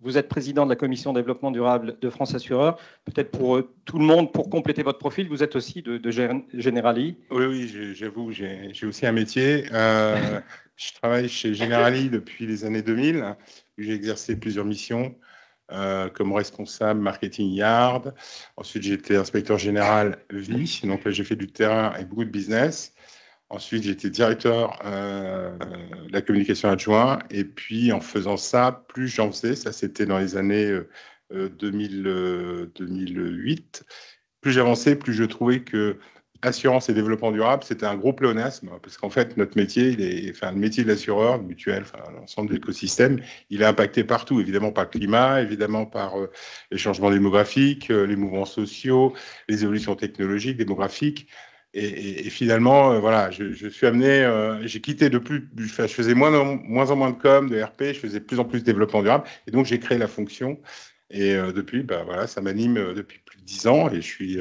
vous êtes président de la commission développement durable de France Assureur. Peut-être pour tout le monde, pour compléter votre profil, vous êtes aussi de Generali. Oui, j'avoue, j'ai aussi un métier. Je travaille chez Generali depuis les années 2000. J'ai exercé plusieurs missions comme responsable marketing yard. Ensuite, j'ai été inspecteur général vie. Donc là, j'ai fait du terrain et beaucoup de business. Ensuite, j'étais directeur de la communication adjoint. Et puis, en faisant ça, plus j'en faisais, ça c'était dans les années 2008, plus j'avançais, plus je trouvais que assurance et développement durable, c'était un gros pléonasme, parce qu'en fait, notre métier, le métier de l'assureur, de mutuelle, l'ensemble de l'écosystème, il est impacté partout, évidemment par le climat, évidemment par les changements démographiques, les mouvements sociaux, les évolutions technologiques, démographiques. Et finalement, voilà, je suis amené, j'ai quitté je faisais moins en moins de com, de RP, je faisais de plus en plus de développement durable, et donc j'ai créé la fonction. Et depuis, voilà, ça m'anime depuis plus de 10 ans, et je suis,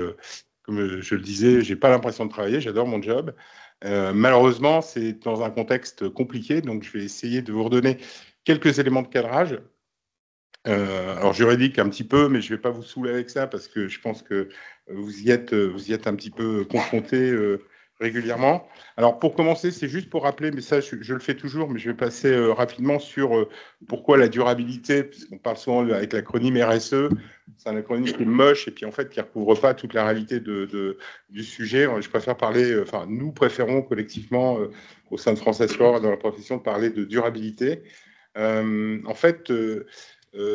comme je le disais, j'ai pas l'impression de travailler, j'adore mon job. Malheureusement, c'est dans un contexte compliqué, donc je vais essayer de vous redonner quelques éléments de cadrage. Alors juridique un petit peu, mais je ne vais pas vous saouler avec ça parce que je pense que vous y êtes un petit peu confrontés régulièrement. Alors pour commencer, c'est juste pour rappeler, mais ça je le fais toujours, mais je vais passer rapidement sur pourquoi la durabilité, puisqu'on parle souvent avec l'acronyme RSE, c'est un acronyme qui est moche et puis en fait qui ne recouvre pas toute la réalité du sujet. Je préfère parler, nous préférons collectivement au sein de France Assureur dans la profession de parler de durabilité. En fait,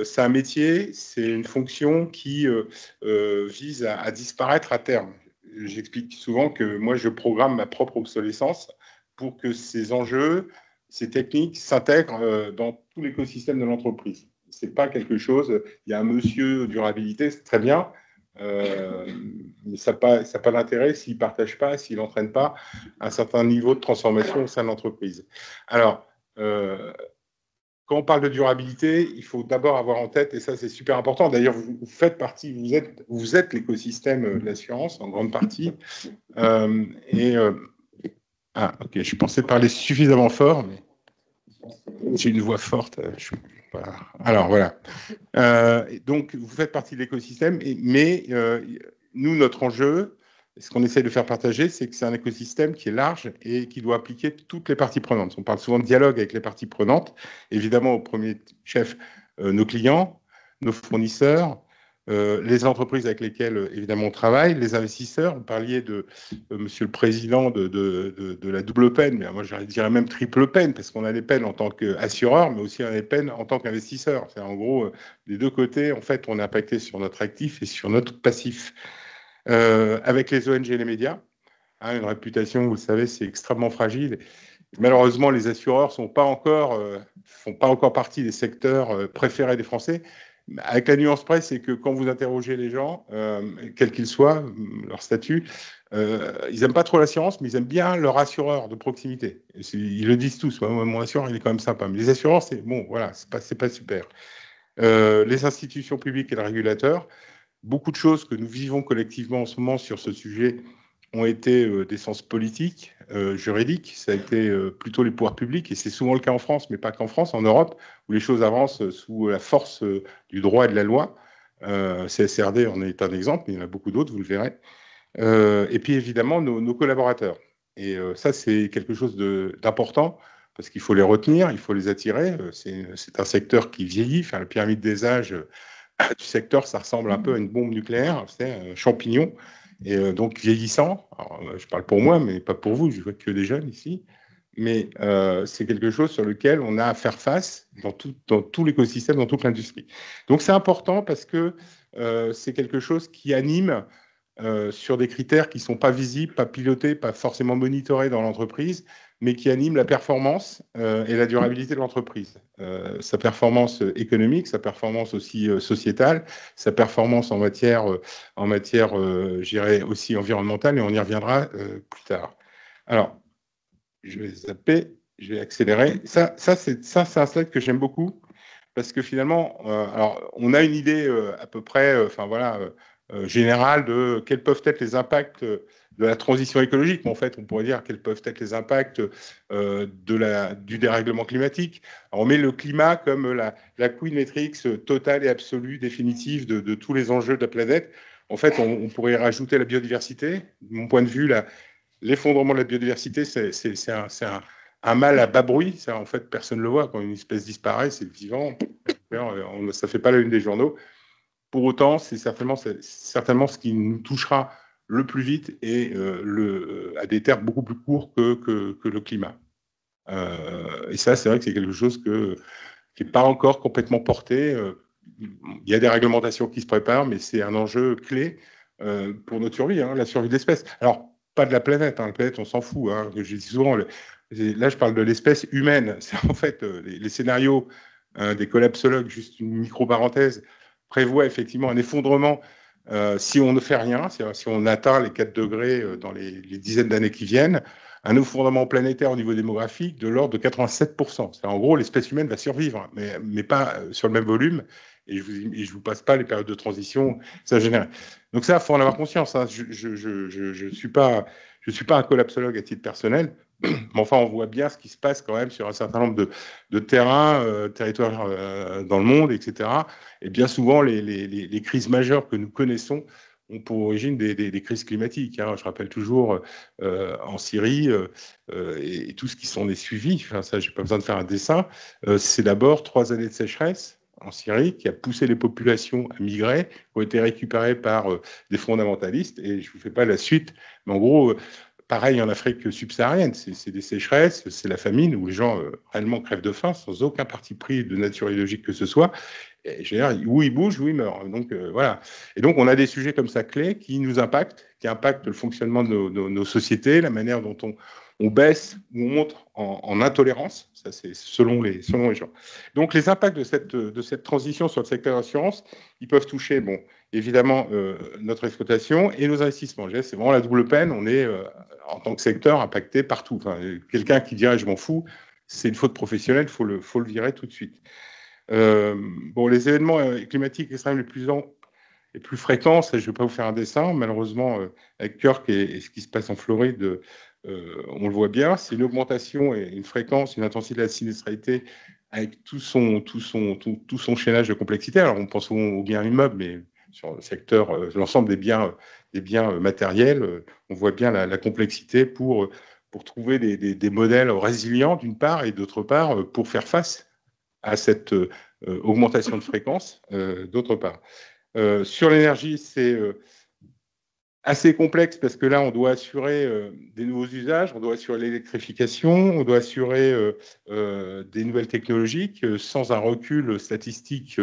c'est un métier, c'est une fonction qui vise à disparaître à terme. J'explique souvent que moi, je programme ma propre obsolescence pour que ces enjeux, ces techniques s'intègrent dans tout l'écosystème de l'entreprise. C'est pas quelque chose, il y a un monsieur durabilité, c'est très bien, mais ça n'a pas d'intérêt s'il ne partage pas, s'il n'entraîne pas un certain niveau de transformation au sein de l'entreprise. Alors, quand on parle de durabilité, il faut d'abord avoir en tête, et ça c'est super important, d'ailleurs vous faites partie, vous êtes l'écosystème de l'assurance en grande partie, ok, je pensais parler suffisamment fort, mais j'ai une voix forte, voilà. Alors voilà, donc vous faites partie de l'écosystème, mais nous, notre enjeu, ce qu'on essaie de faire partager, c'est que c'est un écosystème qui est large et qui doit appliquer toutes les parties prenantes. On parle souvent de dialogue avec les parties prenantes, évidemment au premier chef nos clients, nos fournisseurs, les entreprises avec lesquelles évidemment on travaille, les investisseurs. Vous parliez de Monsieur le Président de la double peine, mais moi je dirais même triple peine, parce qu'on a les peines en tant qu'assureur, mais aussi on a les peines en tant qu'investisseur. C'est en gros des deux côtés, en fait, on est impacté sur notre actif et sur notre passif. Avec les ONG et les médias. Une réputation, vous le savez, c'est extrêmement fragile. Malheureusement, les assureurs ne font pas encore partie des secteurs préférés des Français. Avec la nuance près, c'est que quand vous interrogez les gens, quels qu'ils soient, leur statut, ils n'aiment pas trop l'assurance, mais ils aiment bien leur assureur de proximité. Ils le disent tous. Mon assureur, il est quand même sympa. Mais les assureurs, c'est bon, voilà, c'est pas super. Les institutions publiques et le régulateur, beaucoup de choses que nous vivons collectivement en ce moment sur ce sujet ont été d'essence politique, juridique. Ça a été plutôt les pouvoirs publics, et c'est souvent le cas en France, mais pas qu'en France, en Europe, où les choses avancent sous la force du droit et de la loi. CSRD en est un exemple, mais il y en a beaucoup d'autres, vous le verrez. Et puis évidemment, nos collaborateurs. Et ça, c'est quelque chose d'important, parce qu'il faut les retenir, il faut les attirer. C'est un secteur qui vieillit. Enfin, la pyramide des âges du secteur, ça ressemble un peu à une bombe nucléaire, c'est un champignon, et donc vieillissant. Alors, je parle pour moi, mais pas pour vous, je vois que des jeunes ici. Mais c'est quelque chose sur lequel on a à faire face dans tout l'écosystème, dans toute l'industrie. Donc c'est important parce que c'est quelque chose qui anime sur des critères qui ne sont pas visibles, pas pilotés, pas forcément monitorés dans l'entreprise, mais qui animent la performance et la durabilité de l'entreprise. Sa performance économique, sa performance aussi sociétale, sa performance en matière je dirais, aussi environnementale, et on y reviendra plus tard. Alors, je vais zapper, je vais accélérer. Ça c'est un slide que j'aime beaucoup, parce que finalement, alors, on a une idée à peu près, générale de quels peuvent être les impacts de la transition écologique, mais en fait, on pourrait dire quels peuvent être les impacts du dérèglement climatique. Alors, on met le climat comme la queen matrix totale et absolue, définitive de tous les enjeux de la planète. En fait, on pourrait rajouter la biodiversité. De mon point de vue, l'effondrement de la biodiversité, c'est un mal à bas bruit. Ça, en fait, personne ne le voit. Quand une espèce disparaît, c'est vivant. Ça ne fait pas la une des journaux. Pour autant, c'est certainement ce qui nous touchera le plus vite et à des termes beaucoup plus courts que le climat. Et ça, c'est vrai que c'est quelque chose qui n'est pas encore complètement porté. Il y a des réglementations qui se préparent, mais c'est un enjeu clé pour notre survie, la survie de l'espèce. Alors, pas de la planète, la planète, on s'en fout. Je dis souvent, là, je parle de l'espèce humaine. C'est en fait les scénarios des collapsologues, juste une micro-parenthèse, prévoient effectivement un effondrement si on ne fait rien, si on atteint les 4 degrés dans les dizaines d'années qui viennent, un effondrement planétaire au niveau démographique de l'ordre de 87%. En gros, l'espèce humaine va survivre, mais pas sur le même volume. Et je vous passe pas les périodes de transition que ça génère. Donc ça, il faut en avoir conscience. Je suis pas un collapsologue à titre personnel, mais enfin, on voit bien ce qui se passe quand même sur un certain nombre de terrains, territoires dans le monde, etc. Et bien souvent, les crises majeures que nous connaissons ont pour origine des crises climatiques. Je rappelle toujours en Syrie et tout ce qui s'en est suivi. Enfin, ça, j'ai pas besoin de faire un dessin. C'est d'abord 3 années de sécheresse en Syrie qui a poussé les populations à migrer, qui ont été récupérées par des fondamentalistes. Et je ne vous fais pas la suite, mais en gros, pareil en Afrique subsaharienne, c'est des sécheresses, c'est la famine où les gens réellement crèvent de faim sans aucun parti pris de nature idéologique que ce soit. Et, je veux dire, où ils bougent, où ils meurent. Donc, voilà. Et donc, on a des sujets comme ça clés qui nous impactent, qui impactent le fonctionnement de nos sociétés, la manière dont on baisse ou on monte en intolérance. Ça, c'est selon les gens. Donc, les impacts de cette transition sur le secteur de l'assurance, ils peuvent toucher, bon, évidemment, notre exploitation et nos investissements. C'est vraiment la double peine. On est, en tant que secteur, impacté partout. Enfin, quelqu'un qui dirait « je m'en fous », c'est une faute professionnelle, il faut le virer tout de suite. Bon, les événements climatiques extrêmes les plus fréquents, je ne vais pas vous faire un dessin, malheureusement, avec Kirk et ce qui se passe en Floride, on le voit bien, c'est une augmentation et une fréquence, une intensité de la sinistralité avec tout son chaînage de complexité. Alors, on pense aux biens immeubles, mais sur le secteur, l'ensemble des biens matériels, on voit bien la complexité pour trouver des modèles résilients, d'une part, et d'autre part, pour faire face à cette augmentation de fréquence, d'autre part. Sur l'énergie, c'est assez complexe parce que là, on doit assurer des nouveaux usages, on doit assurer l'électrification, on doit assurer des nouvelles technologies sans un recul statistique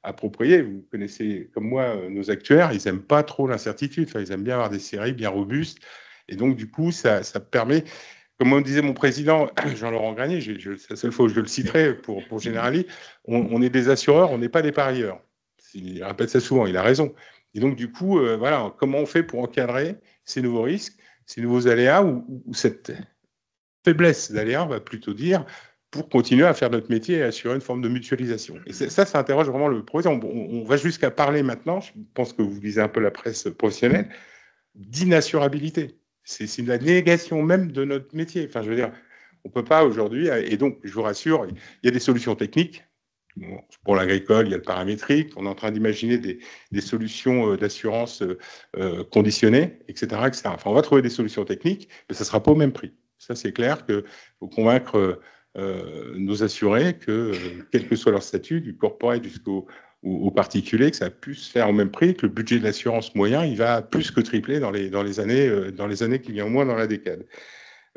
approprié. Vous connaissez comme moi nos actuaires, ils n'aiment pas trop l'incertitude, ils aiment bien avoir des séries bien robustes. Et donc, du coup, ça permet, comme disait mon président, Jean-Laurent Granier, c'est la seule fois où je le citerai pour Generali, on est des assureurs, on n'est pas des parieurs. Il répète ça souvent, il a raison. Et donc, du coup, voilà, comment on fait pour encadrer ces nouveaux risques, ces nouveaux aléas, ou cette faiblesse d'aléas, on va plutôt dire, pour continuer à faire notre métier et assurer une forme de mutualisation. Et ça interroge vraiment le projet. On va jusqu'à parler maintenant, je pense que vous lisez un peu la presse professionnelle, d'inassurabilité. C'est la négation même de notre métier. Enfin, je veux dire, on ne peut pas aujourd'hui, et donc, je vous rassure, il y a des solutions techniques. Pour l'agricole, il y a le paramétrique. On est en train d'imaginer des solutions d'assurance conditionnées, etc., etc. Enfin, on va trouver des solutions techniques, mais ça ne sera pas au même prix. Ça, c'est clair qu'il faut convaincre nos assurés que, quel que soit leur statut, du corporate jusqu'au particulier, que ça puisse faire au même prix, que le budget de l'assurance moyen, il va plus que tripler dans les années qui viennent, au moins dans la décade.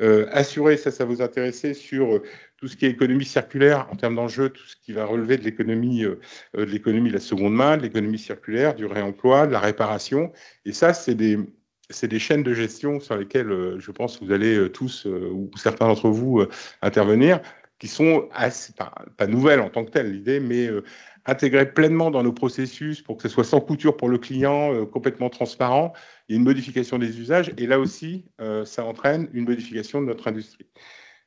Assurer, ça vous intéressait, sur tout ce qui est économie circulaire en termes d'enjeux, tout ce qui va relever de l'économie de la seconde main, de l'économie circulaire, du réemploi, de la réparation. Et ça, c'est des chaînes de gestion sur lesquelles je pense que vous allez tous, ou certains d'entre vous, intervenir, qui sont assez, pas nouvelles en tant que telles, l'idée, mais intégrées pleinement dans nos processus pour que ce soit sans couture pour le client, complètement transparent. Il y a une modification des usages, et là aussi, ça entraîne une modification de notre industrie.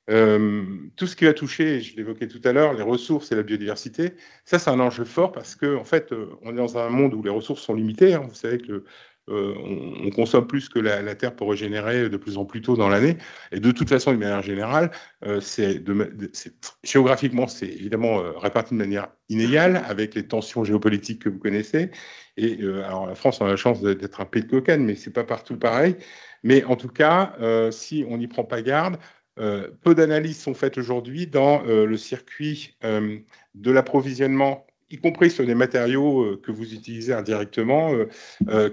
Tout ce qui va toucher, je l'évoquais tout à l'heure, les ressources et la biodiversité, ça c'est un enjeu fort parce que en fait, on est dans un monde où les ressources sont limitées. Hein. Vous savez que on consomme plus que la Terre pour régénérer de plus en plus tôt dans l'année. Et de toute façon, d'une manière générale, géographiquement, c'est évidemment réparti de manière inégale avec les tensions géopolitiques que vous connaissez. Et alors la France, on a la chance d'être un pays de cocagne, mais c'est pas partout pareil. Mais en tout cas, si on n'y prend pas garde, peu d'analyses sont faites aujourd'hui dans le circuit de l'approvisionnement, y compris sur des matériaux que vous utilisez indirectement,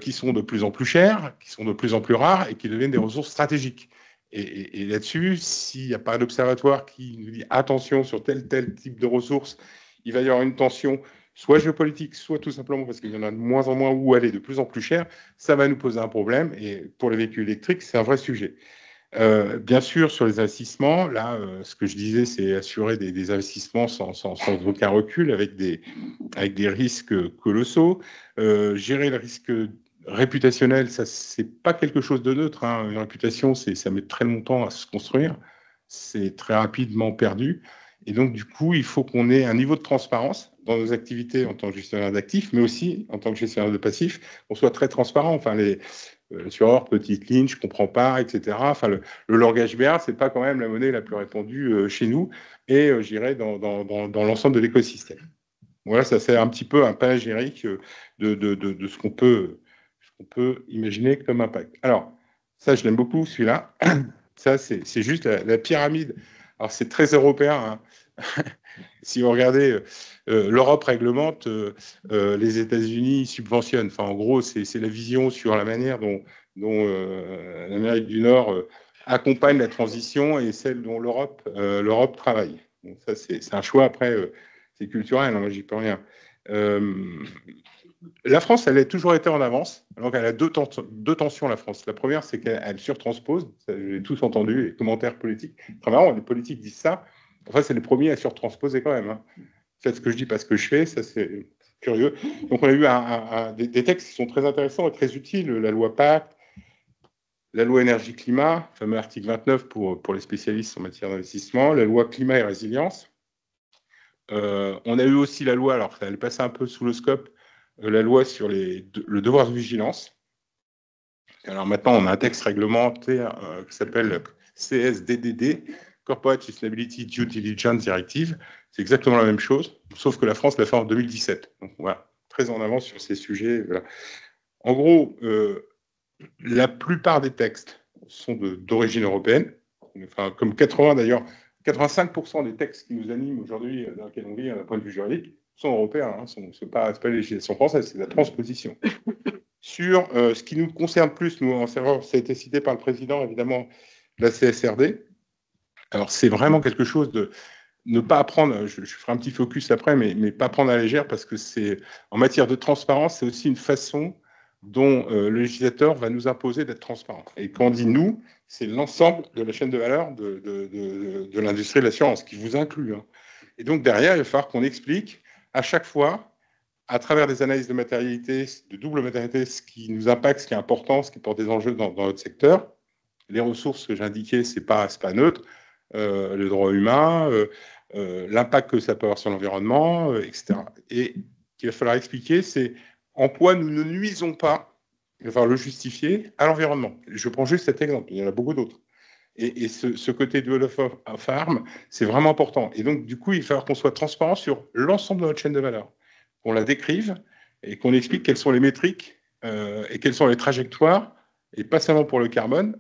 qui sont de plus en plus chers, qui sont de plus en plus rares et qui deviennent des ressources stratégiques. Et là-dessus, s'il n'y a pas d'observatoire qui nous dit attention sur tel type de ressources, il va y avoir une tension, soit géopolitique, soit tout simplement parce qu'il y en a de moins en moins où aller, de plus en plus cher, ça va nous poser un problème. Et pour les véhicules électriques, c'est un vrai sujet. Bien sûr, sur les investissements, là, ce que je disais, c'est assurer des investissements sans aucun recul, avec des risques colossaux. Gérer le risque réputationnel, ça, c'est pas quelque chose de neutre. Hein. Une réputation, ça met très longtemps à se construire. C'est très rapidement perdu. Et donc, du coup, il faut qu'on ait un niveau de transparence dans nos activités en tant que gestionnaire d'actifs, mais aussi en tant que gestionnaire de passifs, qu'on soit très transparent. Enfin, sur petite ligne, je comprends pas, etc. Enfin, le langage BR, c'est pas quand même la monnaie la plus répandue chez nous et je dirais dans l'ensemble de l'écosystème. Voilà, ça c'est un petit peu un panégyrique de ce qu'on peut imaginer comme impact. Alors, ça, je l'aime beaucoup, celui-là. Ça, c'est juste la pyramide. Alors, c'est très européen. Hein. Si vous regardez, l'Europe réglemente, les États-Unis subventionnent. Enfin, en gros, c'est la vision sur la manière dont l'Amérique du Nord accompagne la transition et celle dont l'Europe travaille. Donc, ça, c'est un choix, après, c'est culturel, hein, moi, j'y peux rien. La France, elle a toujours été en avance. Donc, elle a deux tensions, la France. La première, c'est qu'elle surtranspose. J'ai tous entendu les commentaires politiques. Très marrant, les politiques disent ça. Enfin, c'est les premiers à surtransposer quand même. Hein. Faites ce que je dis, pas ce que je fais. Ça, c'est curieux. Donc, on a eu des textes qui sont très intéressants et très utiles. La loi Pacte, la loi énergie-climat, fameux article 29 pour les spécialistes en matière d'investissement, la loi climat et résilience. On a eu aussi la loi, alors elle est passée un peu sous le scope, la loi sur le devoir de vigilance. Alors maintenant, on a un texte réglementaire qui s'appelle CSDDD, Corporate Sustainability Due Diligence Directive. C'est exactement la même chose, sauf que la France l'a fait en 2017. Donc voilà, très en avance sur ces sujets. Voilà. En gros, la plupart des textes sont d'origine européenne, enfin, comme 85% des textes qui nous animent aujourd'hui, dans lesquels on vit d'un point de vue juridique, sont européens. Hein, c'est pas les législations françaises, c'est la transposition. Sur ce qui nous concerne plus, nous, en serveur, ça a été cité par le président, évidemment, la CSRD. Alors, c'est vraiment quelque chose de ne pas apprendre, je ferai un petit focus après, mais pas prendre à la légère, parce que c'est, en matière de transparence, c'est aussi une façon dont le législateur va nous imposer d'être transparent. Et quand on dit nous, c'est l'ensemble de la chaîne de valeur de l'industrie de l'assurance, qui vous inclut. Hein. Et donc, derrière, il va falloir qu'on explique à chaque fois, à travers des analyses de matérialité, de double matérialité, ce qui nous impacte, ce qui est important, ce qui porte des enjeux dans notre secteur. Les ressources que j'indiquais, c'est pas neutre. Le droit humain, l'impact que ça peut avoir sur l'environnement, etc. Et qu'il va falloir expliquer, c'est en quoi nous ne nuisons pas, il va falloir le justifier, à l'environnement. Je prends juste cet exemple, il y en a beaucoup d'autres. Et ce côté dual of arm, c'est vraiment important. Et donc, du coup, il va falloir qu'on soit transparent sur l'ensemble de notre chaîne de valeur, qu'on la décrive et qu'on explique quelles sont les métriques et quelles sont les trajectoires, et pas seulement pour le carbone,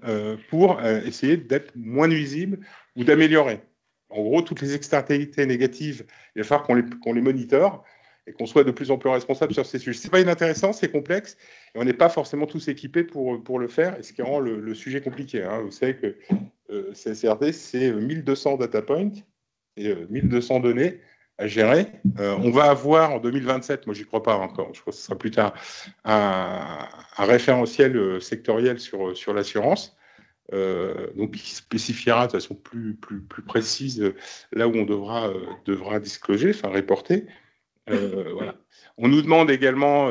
pour essayer d'être moins nuisible ou d'améliorer. En gros, toutes les externalités négatives, il va falloir qu'on les monitore et qu'on soit de plus en plus responsable sur ces sujets. C'est pas inintéressant, c'est complexe, et on n'est pas forcément tous équipés pour le faire, et ce qui rend le sujet compliqué. Hein. Vous savez que CSRD, c'est 1200 data points et 1200 données à gérer. On va avoir en 2027, moi j'y crois pas encore, je crois que ce sera plus tard, un référentiel sectoriel sur l'assurance. Donc qui spécifiera de façon plus précise là où on devra discloser, enfin reporter. Voilà. On nous demande également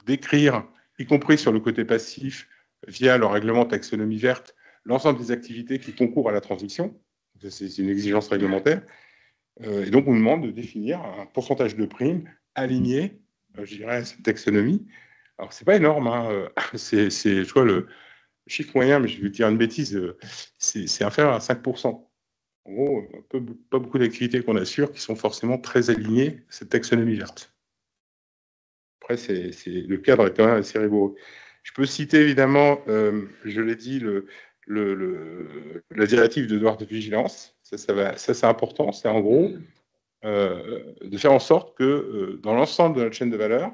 d'écrire, y compris sur le côté passif, via le règlement taxonomie verte, l'ensemble des activités qui concourent à la transition. C'est une exigence réglementaire. Et donc, on nous demande de définir un pourcentage de primes aligné, je dirais, à cette taxonomie. Alors, c'est pas énorme, hein. Je crois, le chiffre moyen, mais je vais dire une bêtise, c'est inférieur à 5%. En gros, pas beaucoup d'activités qu'on assure qui sont forcément très alignées à cette taxonomie verte. Après, le cadre est quand même assez rigoureux. Je peux citer évidemment, je l'ai dit, la directive de devoir de vigilance. Ça c'est important. C'est en gros de faire en sorte que dans l'ensemble de notre chaîne de valeur,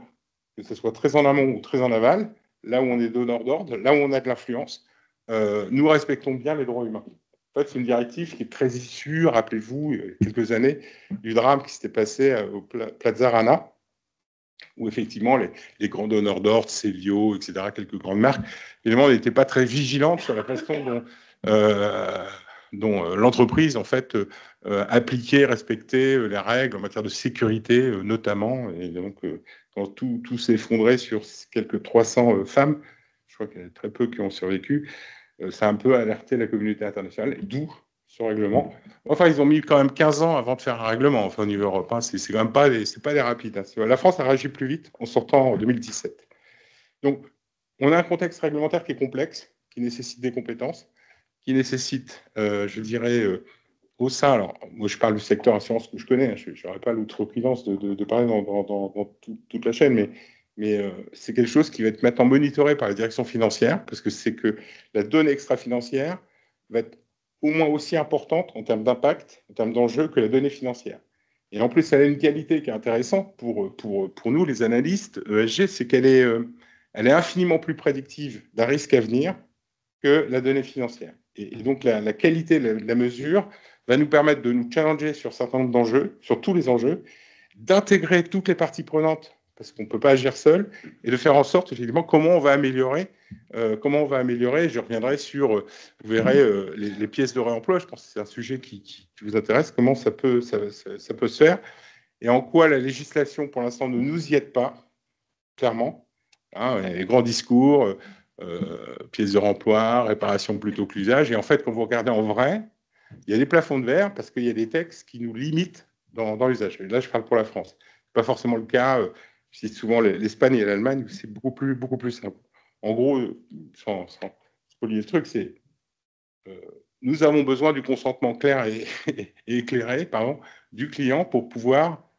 que ce soit très en amont ou très en aval, là où on est donneur d'ordre, là où on a de l'influence, nous respectons bien les droits humains. En fait, c'est une directive qui est très issue, rappelez-vous, il y a quelques années, du drame qui s'était passé au Plaza Rana, où effectivement les grands donneurs d'ordre, Célio, etc., quelques grandes marques, évidemment, n'étaient pas très vigilantes sur la façon dont l'entreprise, en fait, appliquait, respectait les règles en matière de sécurité, notamment. Et donc, quand tout s'est effondré sur quelques 300 femmes, je crois qu'il y en a très peu qui ont survécu, ça a un peu alerté la communauté internationale, d'où ce règlement. Enfin, ils ont mis quand même 15 ans avant de faire un règlement, enfin, au niveau européen. C'est quand même pas des rapides. Hein. La France a réagi plus vite en sortant en 2017. Donc, on a un contexte réglementaire qui est complexe, qui nécessite des compétences, qui nécessite, je dirais, au sein, alors moi je parle du secteur assurance que je connais, hein, je n'aurais pas l'outrecuidance de parler dans toute la chaîne, mais c'est quelque chose qui va être maintenant monitoré par la direction financière, parce que c'est que la donnée extra-financière va être au moins aussi importante en termes d'impact, en termes d'enjeux, que la donnée financière. Et en plus, elle a une qualité qui est intéressante pour nous, les analystes ESG, c'est qu'elle est, elle est infiniment plus prédictive d'un risque à venir que la donnée financière. Et donc, la qualité de la mesure va nous permettre de nous challenger sur un certain nombre d'enjeux, sur tous les enjeux, d'intégrer toutes les parties prenantes, parce qu'on ne peut pas agir seul, et de faire en sorte, effectivement, comment on va améliorer. Je reviendrai sur, vous verrez, les pièces de réemploi. Je pense que c'est un sujet qui vous intéresse, comment ça peut se faire, et en quoi la législation, pour l'instant, ne nous y aide pas, clairement. Hein, les grands discours, pièces de remploi, réparation plutôt que l'usage. Et en fait, quand vous regardez en vrai, il y a des plafonds de verre parce qu'il y a des textes qui nous limitent dans l'usage. Et là, je parle pour la France. Ce n'est pas forcément le cas. Je cite souvent l'Espagne et l'Allemagne, où c'est beaucoup plus simple. En gros, sans spoiler le truc, c'est nous avons besoin du consentement clair et éclairé du client pour pouvoir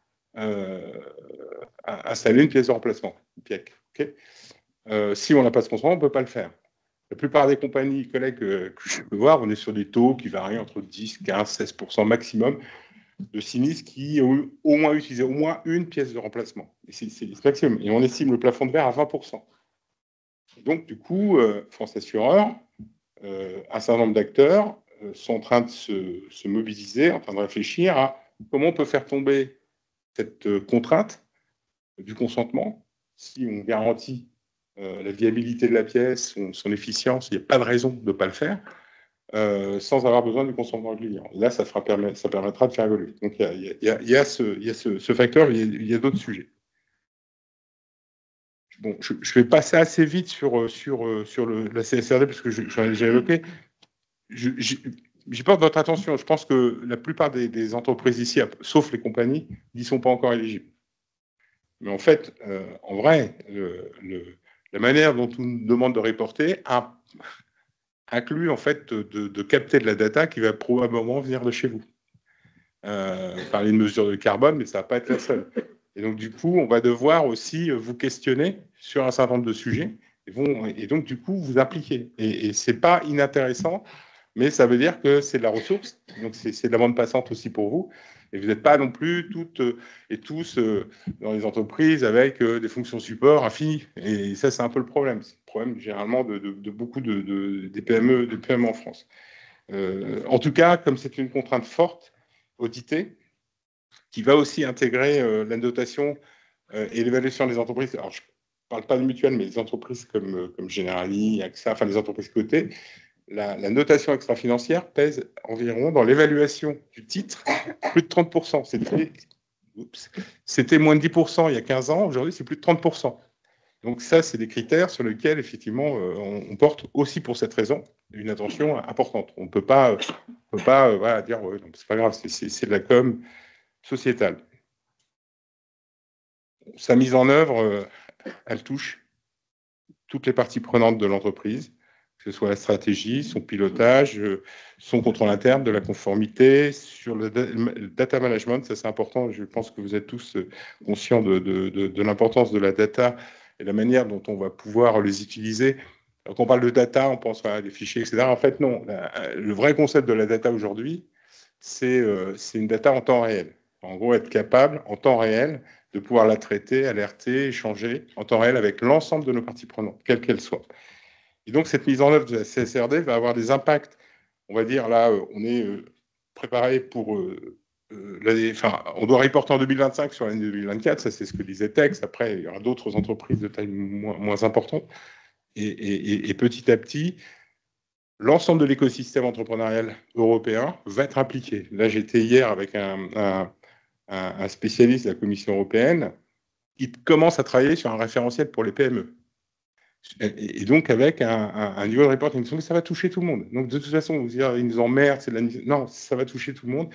installer une pièce de remplacement, une PIEC. Okay, si on n'a pas ce consentement, on ne peut pas le faire. La plupart des compagnies, collègues que je peux voir, on est sur des taux qui varient entre 10, 15, 16% maximum de sinistres qui ont au moins utilisé au moins une pièce de remplacement. Et c'est maximum. Et on estime le plafond de verre à 20%. Et donc, du coup, France Assureur, un certain nombre d'acteurs sont en train de se mobiliser, en train de réfléchir à comment on peut faire tomber cette contrainte du consentement si on garantit la viabilité de la pièce, son efficience, il n'y a pas de raison de ne pas le faire, sans avoir besoin du consentement du client. Là, ça permettra de faire évoluer. Donc, il y a ce facteur, il y a d'autres sujets. Bon, je vais passer assez vite sur la CSRD, parce que j'en ai déjà évoqué. J'y porte votre attention. Je pense que la plupart des entreprises ici, sauf les compagnies, n'y sont pas encore éligibles. Mais en fait, en vrai, la manière dont on nous demande de reporter inclut en fait de capter de la data qui va probablement venir de chez vous. Parler de mesures de carbone, mais ça ne va pas être la seule. Et donc, du coup, on va devoir aussi vous questionner sur un certain nombre de sujets et donc, du coup, vous impliquer. Et ce n'est pas inintéressant, mais ça veut dire que c'est de la ressource. Donc, c'est de la bande passante aussi pour vous. Et vous n'êtes pas non plus toutes et tous dans les entreprises avec des fonctions support infinies. Et ça, c'est un peu le problème. C'est le problème généralement de beaucoup des PME en France. En tout cas, comme c'est une contrainte forte, auditée, qui va aussi intégrer la notation et l'évaluation des entreprises. Alors, je ne parle pas de mutuelles, mais des entreprises comme Generali, AXA, enfin les entreprises cotées. La notation extra-financière pèse environ, dans l'évaluation du titre, plus de 30%. C'était moins de 10% il y a 15 ans. Aujourd'hui, c'est plus de 30%. Donc ça, c'est des critères sur lesquels, effectivement, on porte aussi pour cette raison, une attention importante. On ne peut pas voilà, dire ouais, c'est pas grave, c'est de la com sociétale. Sa mise en œuvre, elle touche toutes les parties prenantes de l'entreprise, que ce soit la stratégie, son pilotage, son contrôle interne de la conformité, sur le data management, ça c'est important, je pense que vous êtes tous conscients de l'importance de la data et la manière dont on va pouvoir les utiliser. Quand on parle de data, on pense à des fichiers, etc. En fait, non, le vrai concept de la data aujourd'hui, c'est une data en temps réel. En gros, être capable, en temps réel, de pouvoir la traiter, alerter, échanger en temps réel avec l'ensemble de nos parties prenantes, quelles qu'elles soient. Et donc, cette mise en œuvre de la CSRD va avoir des impacts. On va dire, là, on est préparé pour... on doit reporter en 2025 sur l'année 2024, ça c'est ce que disait Tex. Après, il y aura d'autres entreprises de taille moins importante. Et petit à petit, l'ensemble de l'écosystème entrepreneurial européen va être impliqué. Là, j'étais hier avec un spécialiste de la Commission européenne qui commence à travailler sur un référentiel pour les PME. Et donc, avec un niveau de reporting, ça va toucher tout le monde. Donc, de toute façon, vous dire, ils nous emmerdent, c'est de la... Non, ça va toucher tout le monde.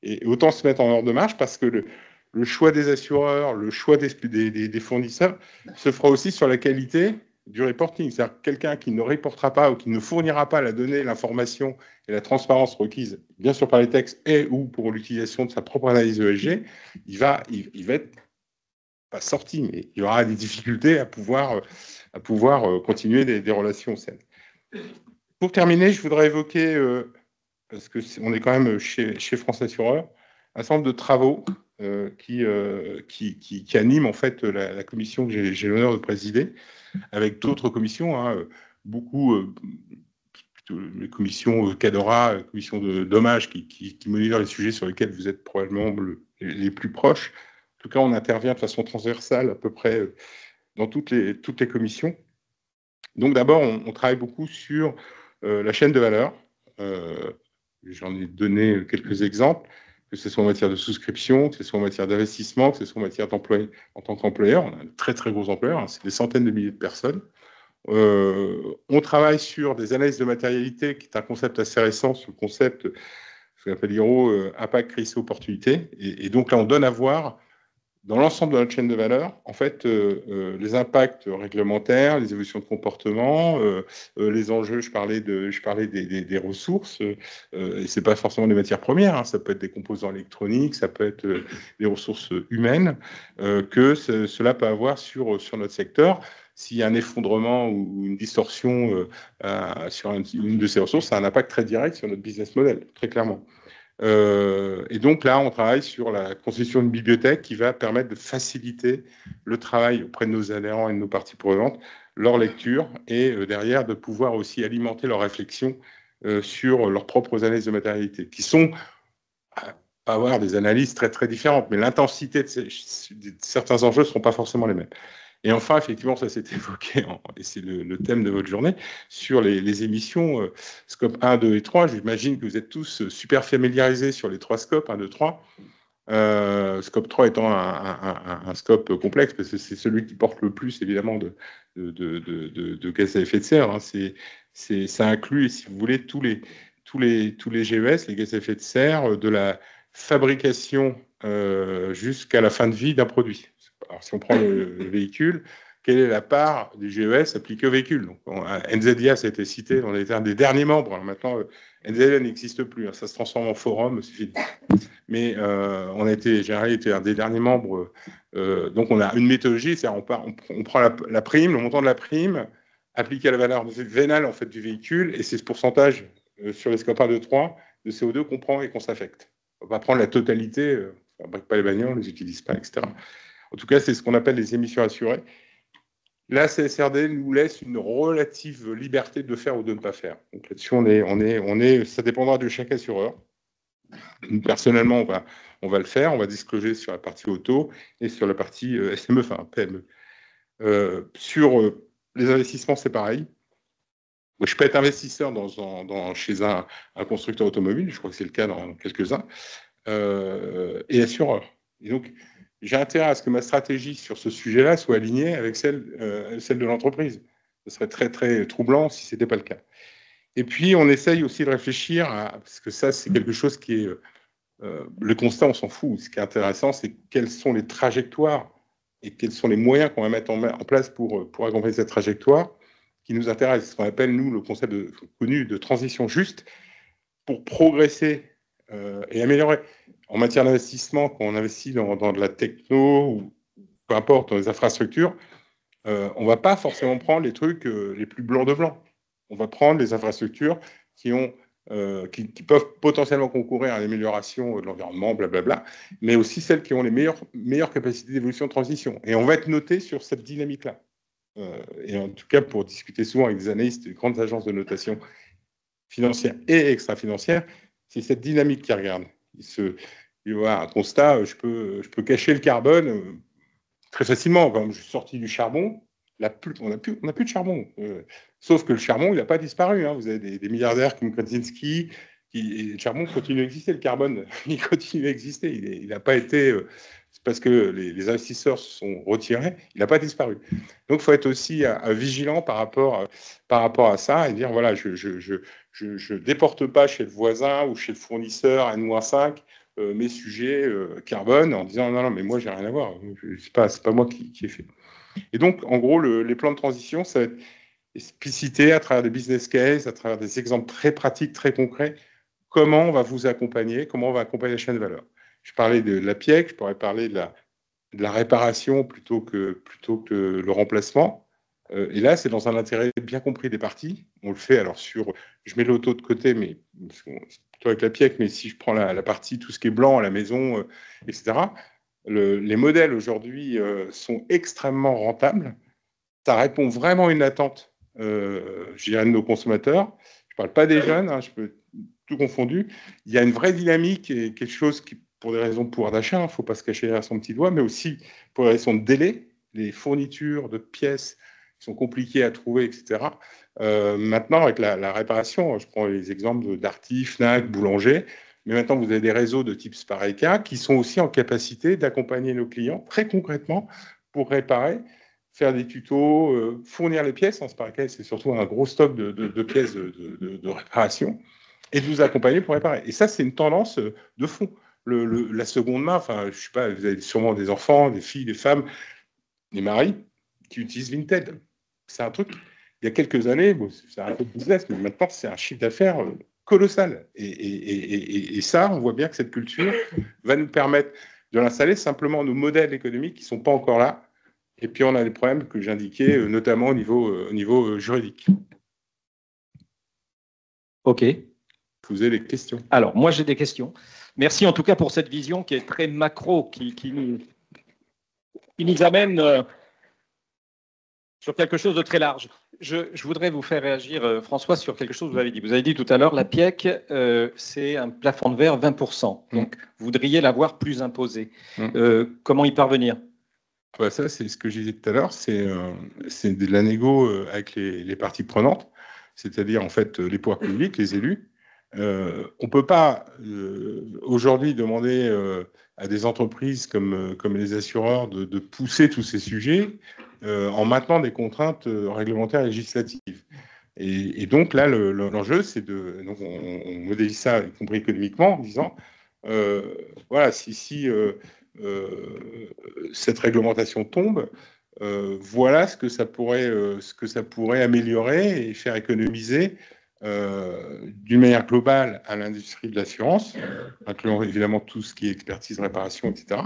Et autant se mettre en ordre de marche parce que le choix des assureurs, le choix des fournisseurs se fera aussi sur la qualité du reporting. C'est-à-dire quelqu'un qui ne reportera pas ou qui ne fournira pas la donnée, l'information et la transparence requise, bien sûr par les textes et ou pour l'utilisation de sa propre analyse ESG, il va être pas sorti, mais il y aura des difficultés à pouvoir continuer des relations saines. Pour terminer, je voudrais évoquer, parce qu'on est quand même chez France Assureur, un certain nombre de travaux qui animent en fait la commission que j'ai l'honneur de présider, avec d'autres commissions, beaucoup, les commissions Cadora, commission de dommages, qui monitorent les sujets sur lesquels vous êtes probablement les plus proches. En tout cas, on intervient de façon transversale à peu près dans toutes les commissions. Donc d'abord, on travaille beaucoup sur la chaîne de valeur. J'en ai donné quelques exemples, que ce soit en matière de souscription, que ce soit en matière d'investissement, que ce soit en matière d'emploi en tant qu'employeur. On a un très très gros employeur, c'est des centaines de milliers de personnes. On travaille sur des analyses de matérialité, qui est un concept assez récent, sur le concept, ce qu'on appelle IRO, impact, risque, opportunité. Et donc là, on donne à voir dans l'ensemble de notre chaîne de valeur, en fait, les impacts réglementaires, les évolutions de comportement, les enjeux, je parlais des ressources, et c'est pas forcément des matières premières, ça peut être des composants électroniques, ça peut être des ressources humaines, que cela peut avoir sur notre secteur. S'il y a un effondrement ou une distorsion sur une de ces ressources, ça a un impact très direct sur notre business model, très clairement. Et donc là, on travaille sur la constitution d'une bibliothèque qui va permettre de faciliter le travail auprès de nos adhérents et de nos parties prenantes, leur lecture, et derrière de pouvoir aussi alimenter leur réflexion sur leurs propres analyses de matérialité, qui sont pas avoir des analyses très très différentes, mais l'intensité de certains enjeux ne seront pas forcément les mêmes. Et enfin, effectivement, ça s'est évoqué, et c'est le thème de votre journée, sur les émissions scope 1, 2 et 3. J'imagine que vous êtes tous super familiarisés sur les trois scopes, 1, 2, 3. Scope 3 étant un scope complexe, parce que c'est celui qui porte le plus, évidemment, de gaz à effet de serre. Ça inclut, si vous voulez, tous les GES, les gaz à effet de serre, de la fabrication jusqu'à la fin de vie d'un produit. Alors, si on prend le véhicule, quelle est la part du GES appliquée au véhicule? Donc, NZIA, ça a été cité, on était un des derniers membres. Alors, maintenant, NZIA n'existe plus, ça se transforme en forum, c'est fini. Mais on a été, Général était un des derniers membres. Donc, on a une méthodologie, c'est-à-dire on prend la prime, le montant de la prime, appliqué à la valeur vénale en fait, du véhicule, et c'est ce pourcentage sur les scopes 1, 2, 3 de CO2 qu'on prend et qu'on s'affecte. On va prendre la totalité, on ne fabrique pas les bagnoles, on ne les utilise pas, etc. En tout cas, c'est ce qu'on appelle les émissions assurées. La CSRD nous laisse une relative liberté de faire ou de ne pas faire. Donc là-dessus, ça dépendra de chaque assureur. Personnellement, on va le faire, on va discloser sur la partie auto et sur la partie SME, enfin PME. Sur les investissements, c'est pareil. Je peux être investisseur chez un constructeur automobile, je crois que c'est le cas dans quelques-uns, et assureur. Et donc, j'ai intérêt à ce que ma stratégie sur ce sujet-là soit alignée avec celle de l'entreprise. Ce serait très, très troublant si ce n'était pas le cas. Et puis, on essaye aussi de réfléchir, parce que ça, c'est quelque chose qui est... le constat, on s'en fout. Ce qui est intéressant, c'est quelles sont les trajectoires et quels sont les moyens qu'on va mettre en place pour accompagner cette trajectoire qui nous intéresse. Ce qu'on appelle, nous, le concept connu de transition juste pour progresser et améliorer. En matière d'investissement, quand on investit dans de la techno ou peu importe, dans les infrastructures, on ne va pas forcément prendre les trucs les plus blancs de blanc. On va prendre les infrastructures qui peuvent potentiellement concourir à l'amélioration de l'environnement, blablabla, mais aussi celles qui ont les meilleures capacités d'évolution de transition. Et on va être noté sur cette dynamique-là. Et en tout cas, pour discuter souvent avec des analystes des grandes agences de notation financière et extra-financière, c'est cette dynamique qui regarde. Il va y avoir un constat, je peux cacher le carbone très facilement. Quand je suis sorti du charbon, on n'a plus de charbon. Sauf que le charbon, il n'a pas disparu. Hein. Vous avez des milliardaires comme Krasinski, le charbon continue à exister, le carbone, il continue à exister. Il n'a pas été... c'est parce que les investisseurs se sont retirés, il n'a pas disparu. Donc, il faut être aussi vigilant par rapport à ça et dire, voilà, je déporte pas chez le voisin ou chez le fournisseur N-5 mes sujets carbone en disant, non, mais moi, j'ai rien à voir. C'est pas moi qui ai fait. Et donc, en gros, les plans de transition, ça va être explicité à travers des business cases, à travers des exemples très pratiques, très concrets, comment on va vous accompagner, comment on va accompagner la chaîne de valeur. Je parlais de la PIEC, je pourrais parler de la réparation plutôt que le remplacement. Et là, c'est dans un intérêt bien compris des parties. On le fait, alors je mets l'auto de côté, mais plutôt avec la PIEC, mais si je prends la partie, tout ce qui est blanc à la maison, etc., les modèles aujourd'hui sont extrêmement rentables. Ça répond vraiment à une attente, je dirais, de nos consommateurs. Je ne parle pas des jeunes, hein, je peux tout confondu. Il y a une vraie dynamique et quelque chose qui, pour des raisons de pouvoir d'achat, il ne faut pas se cacher derrière son petit doigt, mais aussi pour des raisons de délai, les fournitures de pièces qui sont compliquées à trouver, etc. Maintenant, avec la réparation, je prends les exemples d'Arty, Fnac, Boulanger, mais maintenant vous avez des réseaux de type Spareka qui sont aussi en capacité d'accompagner nos clients très concrètement pour réparer, faire des tutos, fournir les pièces. En Spareka, c'est surtout un gros stock de pièces de réparation et de vous accompagner pour réparer. Et ça, c'est une tendance de fond. La seconde main, enfin, je sais pas, vous avez sûrement des enfants, des filles, des femmes, des maris qui utilisent Vinted. C'est un truc, il y a quelques années, bon, c'est un peu de business, mais maintenant, c'est un chiffre d'affaires colossal. Et ça, on voit bien que cette culture va nous permettre de l'installer. Simplement, nos modèles économiques qui ne sont pas encore là. Et puis, on a les problèmes que j'indiquais, notamment au niveau juridique. OK. Vous avez des questions? Alors, moi, j'ai des questions. Merci en tout cas pour cette vision qui est très macro, qui nous amène sur quelque chose de très large. Je voudrais vous faire réagir, François, sur quelque chose que vous avez dit. Vous avez dit tout à l'heure, la PIEC, c'est un plafond de verre 20%. Donc, vous voudriez l'avoir plus imposé. Comment y parvenir? Ça, c'est ce que je disais tout à l'heure, c'est de la négo avec les parties prenantes, c'est-à-dire en fait les pouvoirs publics, les élus. On ne peut pas aujourd'hui demander à des entreprises comme les assureurs de pousser tous ces sujets en maintenant des contraintes réglementaires et législatives. Et donc là, l'enjeu, c'est donc on modélise ça, y compris économiquement, en disant, voilà, si cette réglementation tombe, voilà ce que ça pourrait améliorer et faire économiser d'une manière globale à l'industrie de l'assurance, incluant évidemment tout ce qui est expertise, réparation, etc.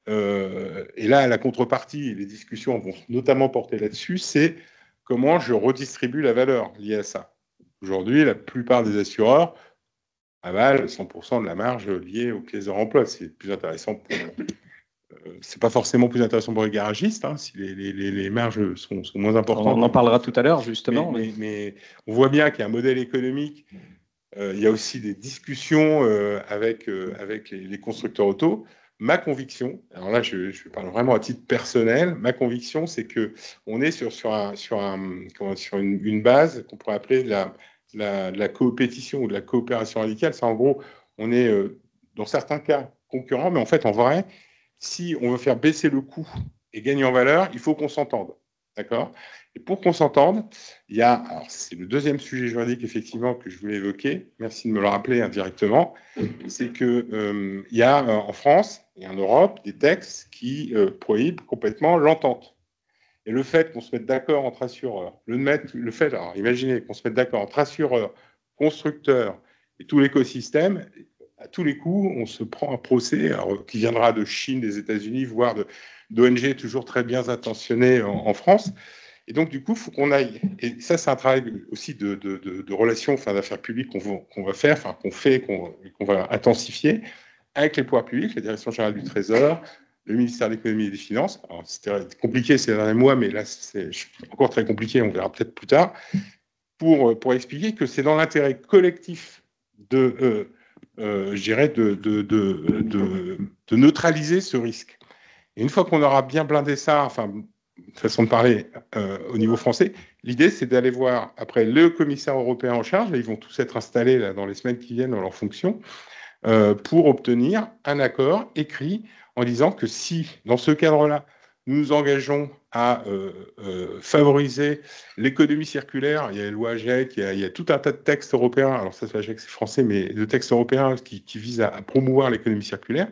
Et là, la contrepartie, les discussions vont notamment porter là-dessus, c'est comment je redistribue la valeur liée à ça. Aujourd'hui, la plupart des assureurs avalent 100% de la marge liée aux pièces de remploi. C'est plus intéressant c'est pas forcément plus intéressant pour les garagistes, hein, si les marges sont moins importantes. On en parlera tout à l'heure, justement. Mais on voit bien qu'il y a un modèle économique. Il y a aussi des discussions avec les constructeurs auto. Ma conviction, alors là, je parle vraiment à titre personnel, ma conviction, c'est qu'on est sur une base qu'on pourrait appeler de la coopétition ou de la coopération radicale. C'est en gros, on est dans certains cas concurrents, mais en fait, en vrai, si on veut faire baisser le coût et gagner en valeur, il faut qu'on s'entende. D'accord? Et pour qu'on s'entende, il y a, alors c'est le deuxième sujet juridique effectivement que je voulais évoquer, merci de me le rappeler indirectement, c'est que il y a en France et en Europe des textes qui prohibent complètement l'entente. Et le fait qu'on se mette d'accord entre assureurs, alors imaginez qu'on se mette d'accord entre assureurs, constructeurs et tout l'écosystème, à tous les coups, on se prend un procès qui viendra de Chine, des États-Unis, voire d'ONG toujours très bien intentionnées en France. Et donc, du coup, il faut qu'on aille. Et ça, c'est un travail aussi de relations, enfin, d'affaires publiques qu'on va faire, enfin, qu'on fait, qu'on va intensifier avec les pouvoirs publics, la Direction générale du Trésor, le ministère de l'Économie et des Finances. Alors, c'était compliqué ces derniers mois, mais là, c'est encore très compliqué, on verra peut-être plus tard, pour expliquer que c'est dans l'intérêt collectif je dirais, de neutraliser ce risque. Et une fois qu'on aura bien blindé ça, enfin, façon de parler au niveau français, l'idée, c'est d'aller voir après le commissaire européen en charge, et ils vont tous être installés là, dans les semaines qui viennent dans leur fonction, pour obtenir un accord écrit en disant que si, dans ce cadre-là, nous nous engageons à favoriser l'économie circulaire, il y a la loi AGEC, il y a tout un tas de textes européens, alors ça, AGEC, c'est français, mais de textes européens qui visent à promouvoir l'économie circulaire,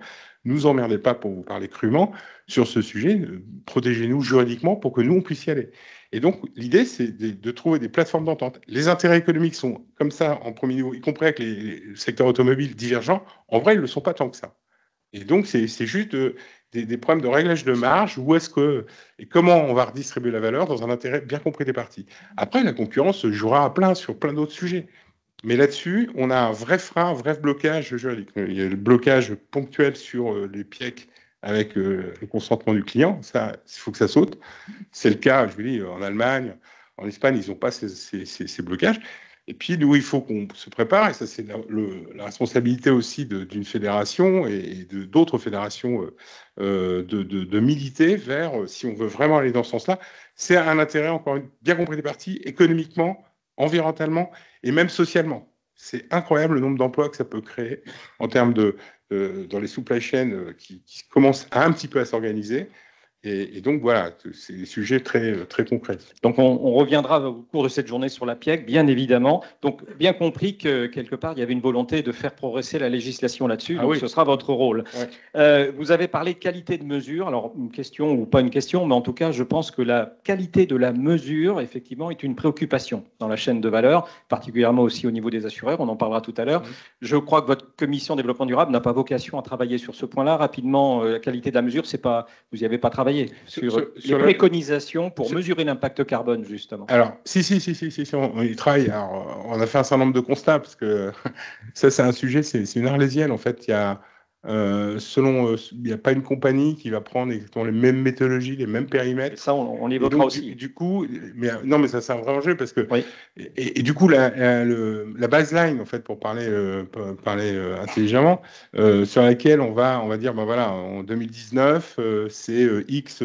ne nous emmerdez pas pour vous parler crûment sur ce sujet, protégez-nous juridiquement pour que nous, on puisse y aller. Et donc, l'idée, c'est de trouver des plateformes d'entente. Les intérêts économiques sont comme ça en premier niveau, y compris avec le secteur automobile divergent. En vrai, ils ne le sont pas tant que ça. Et donc, c'est juste des problèmes de réglage de marge. Où est-ce que et comment on va redistribuer la valeur dans un intérêt bien compris des parties. Après, la concurrence se jouera à plein sur plein d'autres sujets. Mais là-dessus, on a un vrai frein, un vrai blocage juridique. Il y a le blocage ponctuel sur les PIEC avec le consentement du client. Ça, il faut que ça saute. C'est le cas, je vous dis, en Allemagne, en Espagne, ils n'ont pas ces blocages. Et puis, nous, il faut qu'on se prépare, et ça, c'est la responsabilité aussi d'une fédération et d'autres fédérations de militer vers, si on veut vraiment aller dans ce sens-là, c'est un intérêt, encore bien compris des parties, économiquement, environnementalement et même socialement. C'est incroyable le nombre d'emplois que ça peut créer en termes dans les supply chains qui commencent un petit peu à s'organiser. Et donc, voilà, c'est des sujets très, très concrets. Donc, on reviendra au cours de cette journée sur la PIEC, bien évidemment. Donc, bien compris que, quelque part, il y avait une volonté de faire progresser la législation là-dessus. Donc, oui. Ce sera votre rôle. Ouais. Vous avez parlé de qualité de mesure. Alors, une question ou pas une question, mais en tout cas, je pense que la qualité de la mesure, effectivement, est une préoccupation dans la chaîne de valeur, particulièrement aussi au niveau des assureurs. On en parlera tout à l'heure. Je crois que votre commission développement durable n'a pas vocation à travailler sur ce point-là. Rapidement, la qualité de la mesure, c'est pas, vous n'y avez pas travaillé. Sur les préconisations pour mesurer l'impact carbone, justement. Alors, si, on y travaille. Alors, on a fait un certain nombre de constats, parce que ça, c'est un sujet, c'est une arlésienne, en fait. Il y a, il n'y a pas une compagnie qui va prendre exactement les mêmes méthodologies, les mêmes périmètres. Et ça, on l'évoquera aussi. Du coup, mais ça, c'est un vrai enjeu, parce que, oui. Et du coup, la baseline, en fait, pour parler intelligemment, sur laquelle on va dire, ben voilà, en 2019, c'est X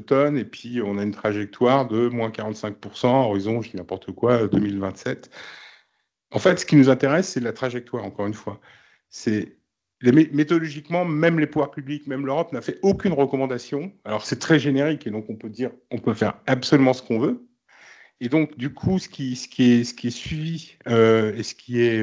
tonnes, et puis on a une trajectoire de moins 45%, horizon, je dis n'importe quoi, 2027. En fait, ce qui nous intéresse, c'est la trajectoire, encore une fois. Méthodologiquement, même les pouvoirs publics, même l'Europe n'a fait aucune recommandation. Alors, c'est très générique, et donc on peut dire, on peut faire absolument ce qu'on veut. Et donc, du coup, ce qui est suivi et ce qui est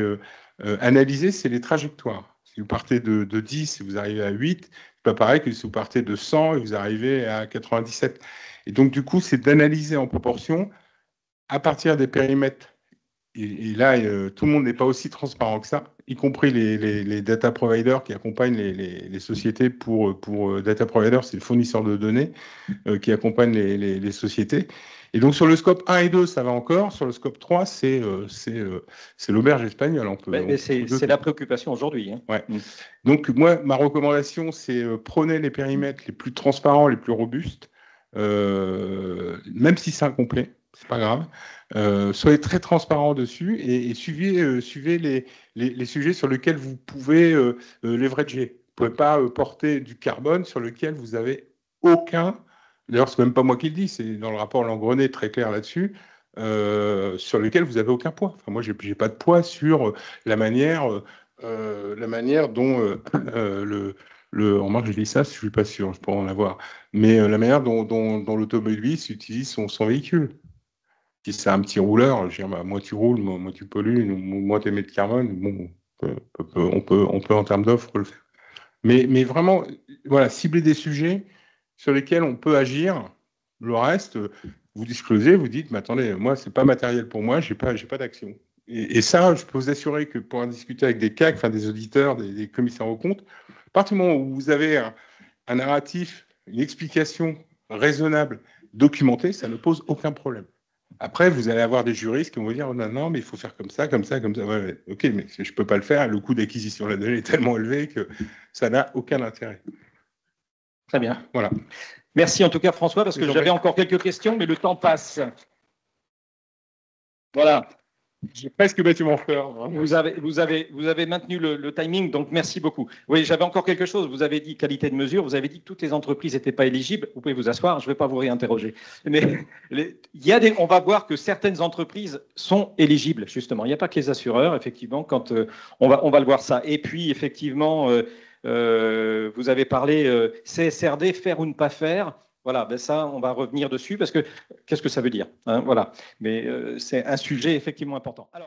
analysé, c'est les trajectoires. Si vous partez de 10 et vous arrivez à 8, c'est pas pareil que si vous partez de 100 et vous arrivez à 97. Et donc, du coup, c'est d'analyser en proportion à partir des périmètres. Et là, tout le monde n'est pas aussi transparent que ça, y compris les data providers qui accompagnent les sociétés pour data providers, c'est le fournisseur de données qui accompagne les sociétés. Et donc, sur le scope 1 et 2, ça va encore. Sur le scope 3, c'est l'auberge espagnole. C'est la préoccupation aujourd'hui. Hein. Ouais. Donc, moi, ma recommandation, c'est prôner les périmètres les plus transparents, les plus robustes, même si c'est incomplet, c'est pas grave. Soyez très transparent dessus et suivez les sujets sur lesquels vous pouvez leverager. Vous ne pouvez pas porter du carbone sur lequel vous avez aucun. D'ailleurs, ce n'est même pas moi qui le dis, c'est dans le rapport Langrenay très clair là-dessus, sur lequel vous n'avez aucun poids. Enfin, moi, je n'ai pas de poids sur la manière dont En remarque, je dis ça, je suis pas sûr, je pourrais en avoir. Mais la manière dont l'automobiliste utilise son véhicule. Si c'est un petit rouleur, je veux dire, bah, moins tu roules, moins tu pollues, moins tu émets de carbone, bon, on peut en termes d'offres le faire. Mais vraiment, voilà, cibler des sujets sur lesquels on peut agir. Le reste, vous disclosez, vous dites, mais attendez, moi, c'est pas matériel pour moi, j'ai pas d'action. Et ça, je peux vous assurer que pour en discuter avec des CAC, enfin des auditeurs, des commissaires aux comptes, à partir du moment où vous avez un narratif, une explication raisonnable, documentée, ça ne pose aucun problème. Après, vous allez avoir des juristes qui vont vous dire, oh, non, mais il faut faire comme ça, comme ça, comme ça. Ouais, ok, mais je ne peux pas le faire. Le coût d'acquisition de la donnée est tellement élevé que ça n'a aucun intérêt. Très bien. Voilà. Merci en tout cas, François, parce que j'avais encore quelques questions, mais le temps passe. Voilà. J'ai presque battu mon frère. Vous avez maintenu le timing, donc merci beaucoup. Oui, j'avais encore quelque chose. Vous avez dit qualité de mesure, vous avez dit que toutes les entreprises n'étaient pas éligibles. Vous pouvez vous asseoir, je ne vais pas vous réinterroger. Mais on va voir que certaines entreprises sont éligibles, justement. Il n'y a pas que les assureurs, effectivement, quand on va le voir ça. Et puis, effectivement, vous avez parlé CSRD, faire ou ne pas faire. Voilà, ben ça, on va revenir dessus parce que qu'est-ce que ça veut dire, hein, voilà. Mais c'est un sujet effectivement important. Alors,